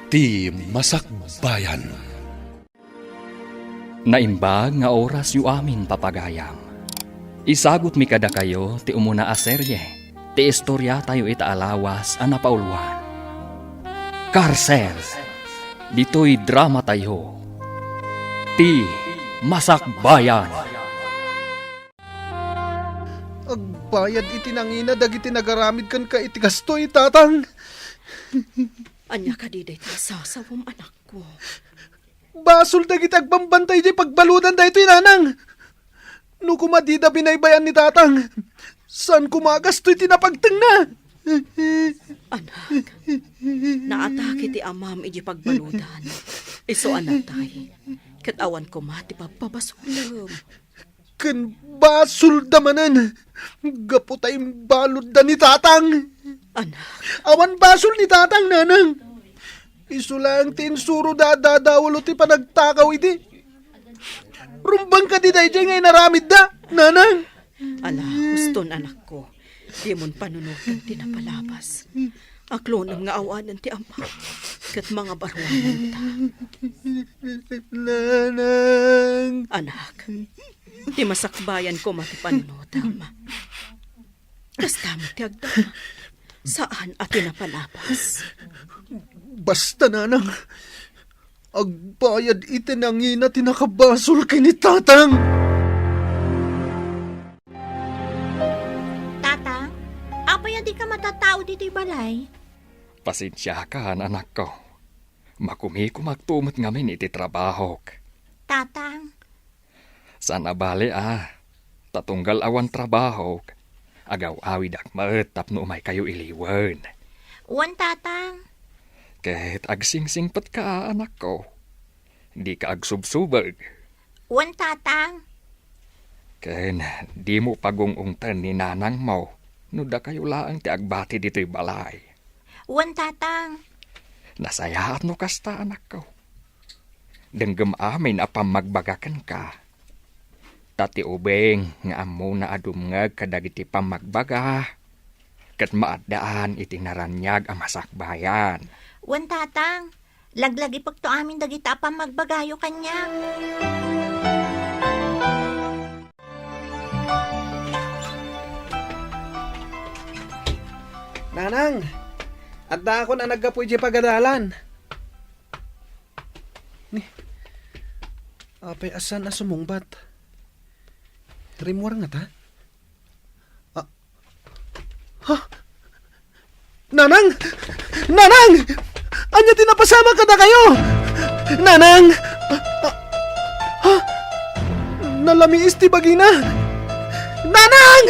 Ti Masakbayan. Naimbag nga oras yu amin papagayam. Isagot mi kada kayo ti umuna a serye. Ti istorya tayo itaalawas a napaulwan. Karsel. Dito'y drama tayo. Ti Masakbayan. Agbayad iti nangina dagiti nagaramid kan ka iti gastoy tatang. Anya ka di dahi sasawom anak ko. Basol dagiti agbambantay di pagbaludan dahito nanang. No kumadida binaybayan ni tatang. San kumagastoy tinapagteng na? Anak, naatake ti amam iji pagbaludan. Iso anak tayo. Katawa ko mati pagpapasulam. Kan basol damanan. Gapo tayong balod da ni tatang. Anak, Awan basol ni tatang nanang. Iso lang tinsuro dadadawalo ti panagtakaw iti. Rumbang ka di dahi ngay naramid da, nanang. guston anak ko. Di mon panunutan ti napalabas. Aklonam nga awanan ti ama. Kat mga barwanan ta. Nanang. Anak, di masakbayan ko mati panunutam. Kasta mo ti agdama. Saan at napalabas? Basta nanang. Agbayad iti nangina tinakabasol kay ni tatang. Tata, apay di ka matatao dito'y balay? Pasensya ka, anak ko. Makumi ko magtumot ngamin iti trabaho. Tatang, Sana bali tatunggal awan trabaho. Agaw awid ak maetap no umay kayo iliwan. uwan tatang. Kahit agsingsingpat ka, anak ko. Di ka agsubsubag. Uwan tatang. Ken, di mo pagungungtan ni nanang mo. Nuda kayo laang ti agbati dito'y balay. Uwan tatang. Nasayaat no kasta, anak ko. Denggem amin apam magbagakan ka. Tati ubeng nga amo na adumngag kadagiti pamagbaga. Kat maadaan iti naranyag ang masakbayan. Uwan tatang. Laglagi pagto amin dagita pa magbagayo kanya. Nanang, at da ako na nagkapoy di pagadalan. Ni, apay asan na sumungbat. Rimwar nga ta? Ha? Nanang! Nanang! Anya tinapasama ka na kayo! Nanang! Ha? Nalamiis ti bagina! Nanang!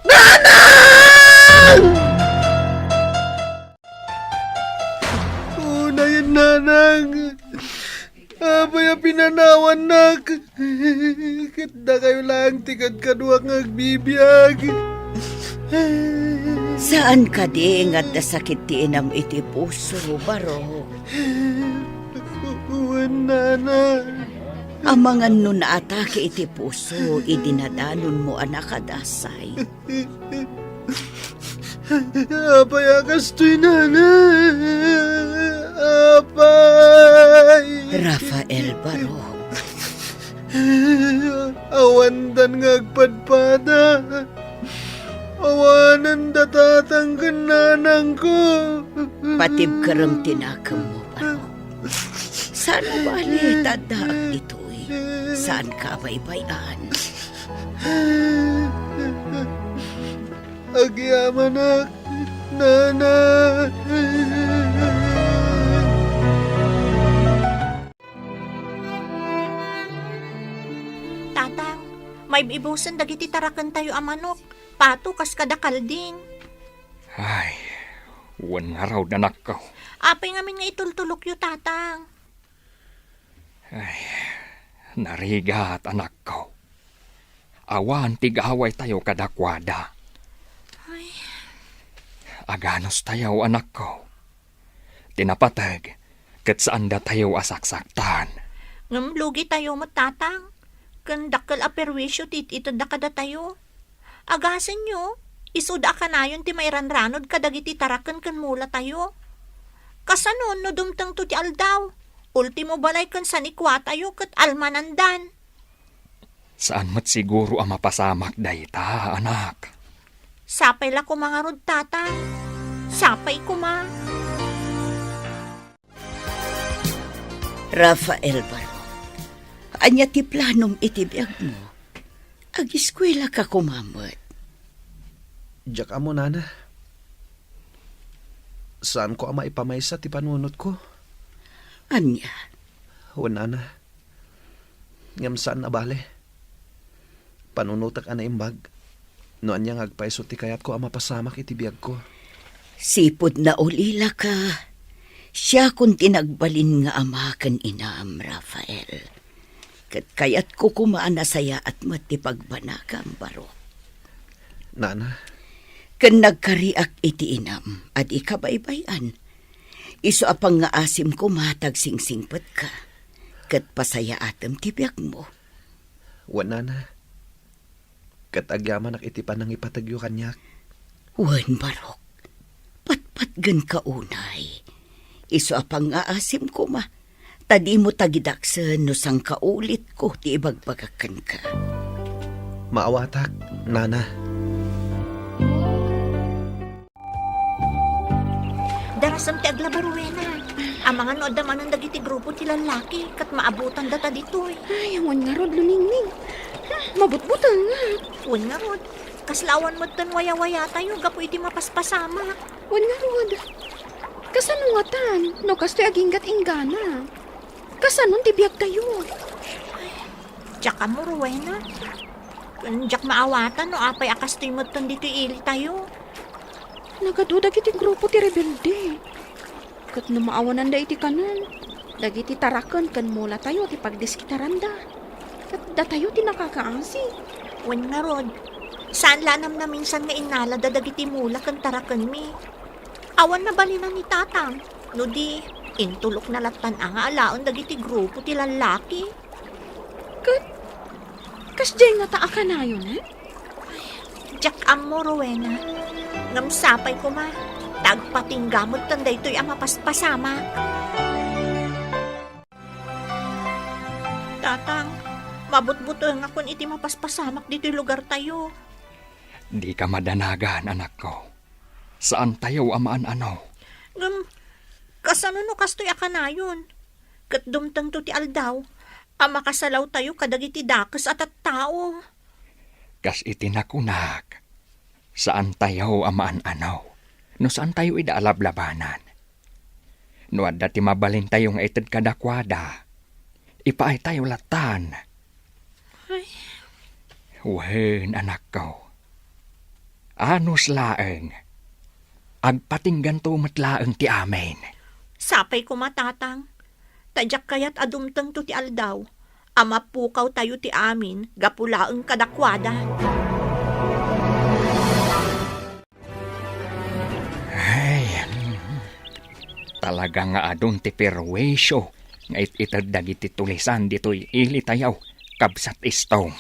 Nanang! Unayin, nanang! Abay pinanawan nak! Kita kayo lang tikad kaduak ngagbibiyag! Saan ka di nga dasakit ti inam iti puso, baro? Uwan, nana! Amangan no naatake iti puso, idinadanon mo anak kadasay. Apay akastoy, nana! Apay! Rafael Baro, Awandan ngagpadpada! Awanan datatang kananang ko! patib karang tinakam mo, Baro. Saan mo bali tadaak ito'y? Saan ka baybayan? Agyaman ak, nana! Tatang, may ibusan dagiti tarakan tayo amanok. Pato kas kadakal din. Ay, wan nga raw danak ko. Apay ngamin nga itultulok yu tatang. Narigat, anak ko. Awan tigaway tayo kadakwada. Aganos tayo, anak ko. Tinapatag, kat saan da tayo asaksaktan. Ngam lugi tayo mo tatang. Kandakal aperwisyo tit ito da kada tayo. Agasan nyo, isuda ka na yun ti may ranranod kadagiti tarakan kan mula tayo. Kasanon no dumtang to ti aldaw. Ultimo balay kan sanikwa tayo kat almanandan. Saan mat siguro ang mapasamak dayta, anak? Sapay la ko mga rod tatang. Sapay ko ma. Rafael Baro, anya ti planom itibiyag mo. Ag-eskwela ka kumamot. Diyak amo, nana. Saan ko ama ipamaysa ti panunot ko? Anya, O, nana. Ngam saan na bale? Panunutak ana imbag. No anyang agpaiso ti kayat ko ama pasamak iti biyag ko. sipod na ulila ka. Siya kung tinagbalin nga ama kan inaam, Rafael. Kat kayat ko kumaan na saya at matipagbanaga ang baro. Nana, Kan nagkariak iti inam at ikabaybayan. Iso apang nga asim ko matag singsingpet ka. Kat pasaya atem tibyak mo. wan nana. Katagyaman ak iti panang ipatagyo kanyak. Wan barok. Patpat gan kaunay. Iso apang nga asim ko ma. Tadi mo tagidaksen no sang kaulit ko ti ibagbagakan ka. Maawatak, nana. Darasam ti aglabaruena. Ang mga nood naman ang dagiti grupo ti lalaki kat maabutan data ditoy. Ay, awan nga rod, luningning. Mabutbutan nga. Wan nga rod. Kaslawan mo tan waya-waya tayo gapo iti mapaspasama. Wan nga rod. Kasano nga tan? No, kastoy aginggat inggana. Kasanon tibiyag tayo. Tsaka mo, Rowena. Diyak maawatan no apay akastoy mo tan dito ili tayo. Nagadudag iti grupo ti rebelde. Kat na maawanan da iti kanan. Dagiti tarakan kan mula tayo ti pagdiskitaranda. Kat da tayo ti nakakaasi. Wan nga rod. Saan lanam na minsan nga inala dadagiti mula kan tarakan mi. Awan na balinan ni tatang. No di, intulok na latan ang alaon dagiti grupo ti lalaki. Kasjay nga taa ka na yun, eh? Diyak amo, Rowena. Ngamsapay ko ma. Tagpatinggamot tanday to'y ang mapaspasama. Tatang, mabutbuto nga kung iti mapaspasamak dito'y lugar tayo. Di ka madanagan, anak ko. Saan tayo amaan ano? Kasano no kastoy akanayon? Kat dumtang to ti aldaw, ang makasalaw tayo kadagiti dakes at tao. Kas itinakunak. Saan tayo amaan ano? No saan tayo idaalablabanan? No adda ti mabalin tayo nga ited kadakwada. Ipaay tayo latan. Ay. Wen, anak ko. Anos laeng. Agpatinggan to matlaeng ti amen. Sapay ko matatang. Tadyak kayat adumtang to ti aldaw. Ama pukaw tayo ti amin, gapulaeng kadakwada. Ay, talaga nga adun ti perwisyo. Nga ititad dagiti tulisan dito'y ili tayaw, kabsat istong.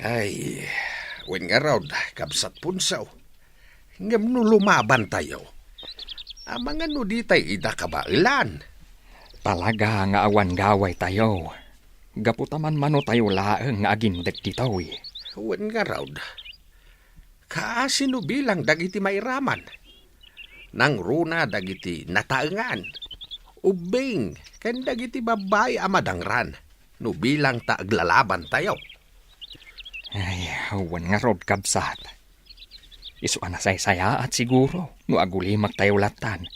Ay, wen nga raw, kabsat punsaw. Ngam no lumaban tayo. Ang mga no di tayo ida kabailan. Talaga nga awan gaway tayo. Gaputaman mano tayo laeng nga agindag dito'y. Wen nga raw, kaasino bilang dagiti mairaman. Nang runa dagiti nataengan. Ubing, kan dagiti babay amadangran. No bilang taaglalaban tayo. Ay, awan nga rod kabsat. Isu anasay-saya at siguro, no agulimak tayo latan.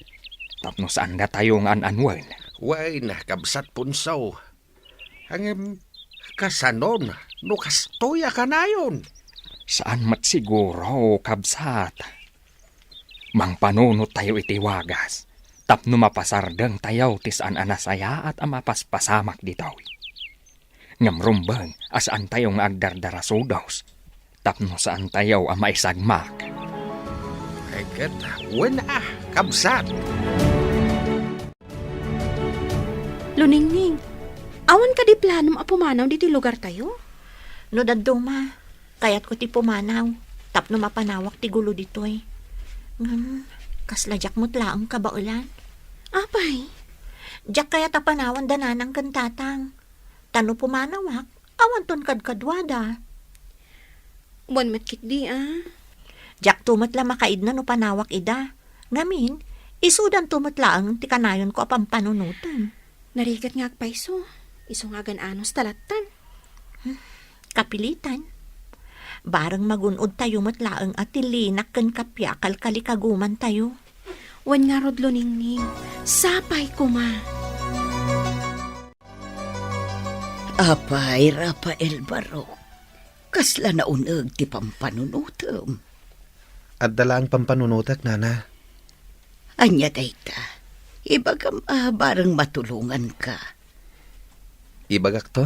Tapno saan na tayo nga ananwen. Way na kabsat punsaw. Ang kasanon, no kastoya ka na yun. Saan mat siguro, kabsat? Mang panunot tayo itiwagas. Tapno mapasardeng tayo tisaan anasaya at amapaspasamak ditaw. Ngamrumbang asaan tayo nga agdardarasudos. Tapno saan tayo amaisagmak. Ay kat, wen kabsat. Luningning, awan ka di planom a pumanaw diti lugar tayo? No daduma, kayat ko ti pumanaw. Tapno mapanawak ti gulo ditoy. Kasladyak mo't laang kabaulan. Apay, Diyak kaya tapanawan dananang kan tatang. Tano pumanawak, awan ton kadkadwada. buwan matkit di Diyak tumatla makaid na no panawak ida. Ngamin, isudan tumatlaang ti kanayon ko apang panunutan. Narigat nga agpaiso. Isungagan anos talatan. Kapilitan. Barang magunod tayo matlaang at tilinak kan kapya kalkalikaguman tayo. Wan nga rodlo ningning. Sapay kuma. Apay, Rafael Barok. Kasla na uneg ti pampanunutom. At dala ang pampanunutak, nana. Anya dayta. Ibagam barang matulungan ka. Ibagak to?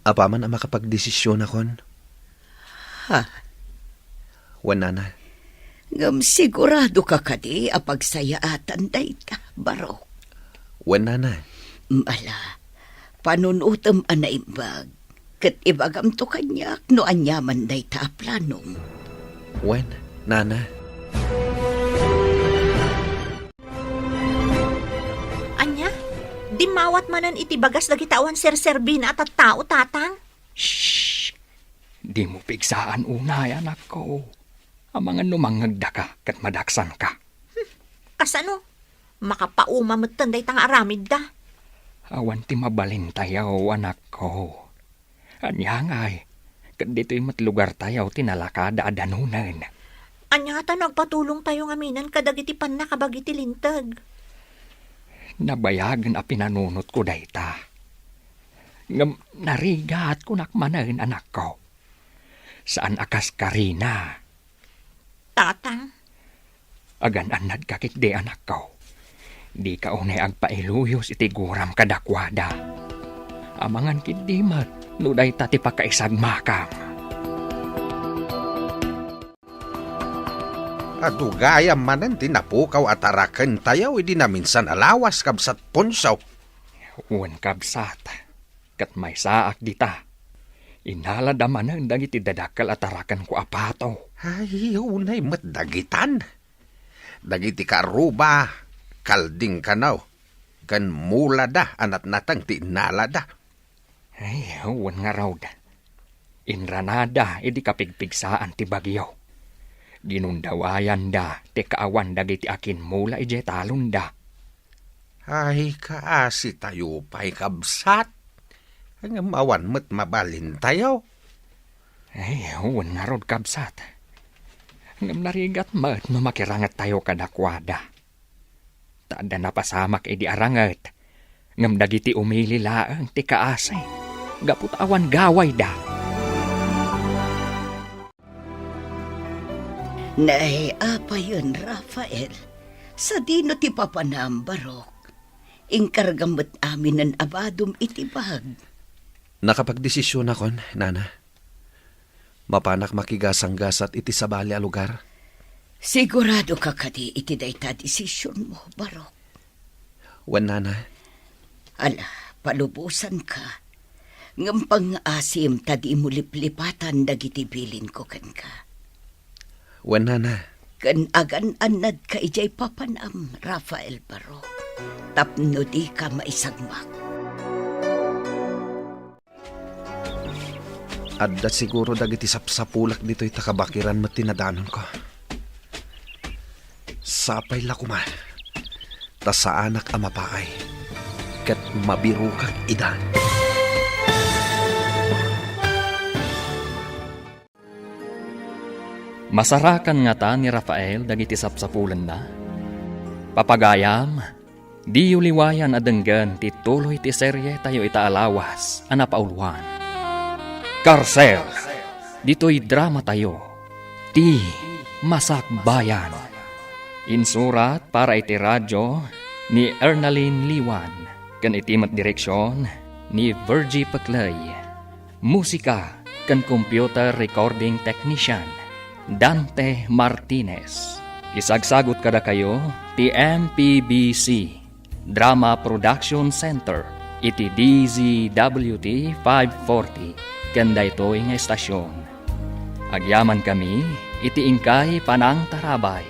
Apaman ang makapagdesisyon akon. Ha? Wan, nana. Ngam sigurado ka kadi apagsayaatan dayta, Barok. Wan, nana. Mala, panunutom anaimbag. Kat ibagam to kanyak no anyaman dayta planong. Wan, nana. Anya, di mawat manan itibagas dagiti awan serserbin at tao tatang. Shh! Di mo pigsaan unay, anak ko. Ang mga numangagda ka kat madaksan ka. Kasano? Makapauma tanday tang aramid da. Awan ti mabalin tayaw, anak ko. Anyangay, kat dito'y matlugar tayaw tinalakada adanunan. Anya ta nagpatulong tayo ngaminan kadagiti pan nakabagiti lintag. Nabayagan a pinanunot ko dayta. Ngam narigat ko nakmanan, anak ko. Saan akas karina? Tatang, Agan anad kakit de, anak ko. Di ka unay agpailuyos iti guram kadakwada. Amangan kidimat, nuday tati pakaisag makam. Adugayam manan tinapukaw at arakan tayaw, hindi na minsan alawas kabsat punsaw. Uwan kabsat, kat may saak dita. Inalada manan dagiti dadakal at arakan ko apato. Ay, unay matdagitan. Dagiti karuba, kalding kanaw. Kan mula da, anat natang tinalada. Ay, uwan nga raw da. Inranada, idi kapigpigsaan ti bagyo. Ginundawayan da, ti kaawan dagiti akin mula ije talon da. Ay, kaasi tayo pa'y kabsat. Ang awan mo't mabalin tayo. Ay, uwan nga raw kabsat. Ngam narigat mat no makirangat tayo kadakwada. Taada napasamak edi arangat. Ngam dagiti umili laang ti kaasay. Gaput awan gaway da. Nay, apa yun, Rafael? Sa dino ti papanam, Barok. Ingkargamot amin ng abadom itibag. Nakapagdesisyon akon, nana. Mapanak makigasang-gasat iti sabali a lugar. Sigurado ka kadi iti dayta desisyon mo, Barok. Wan, nana. Ala, palubusan ka. Ngam pang-asim tadi mo liplipatan dagiti bilin ko kan ka. Wan, nana. Kan agan anad ka ijay papanam, Rafael Barok. Tapno di ka maisagmak. Adda siguro dagiti sapsapulak dito'y takabakiran mat tinadanon ko. Sapay lakuma. Ta sa anak amapaay. Kat mabirukak ida. Masarakan nga ta ni Rafael dagiti sapsapulan na. Papagayam, di uliwayan adenggan ti tuloy ti serye tayo itaalawas anapauluan. Karsel, dito'y drama tayo. Ti Masakbayan. Insurat para iti radyo ni Ernaline Liwan. Kan itimat direksyon ni Virgie Paclay. Musika kan computer recording technician Dante Martinez. Isagsagot kada kayo ti MPBC Drama Production Center iti DZWT 540 kanda ito nga estasyon. Agyaman kami iti ingkay panang tarabay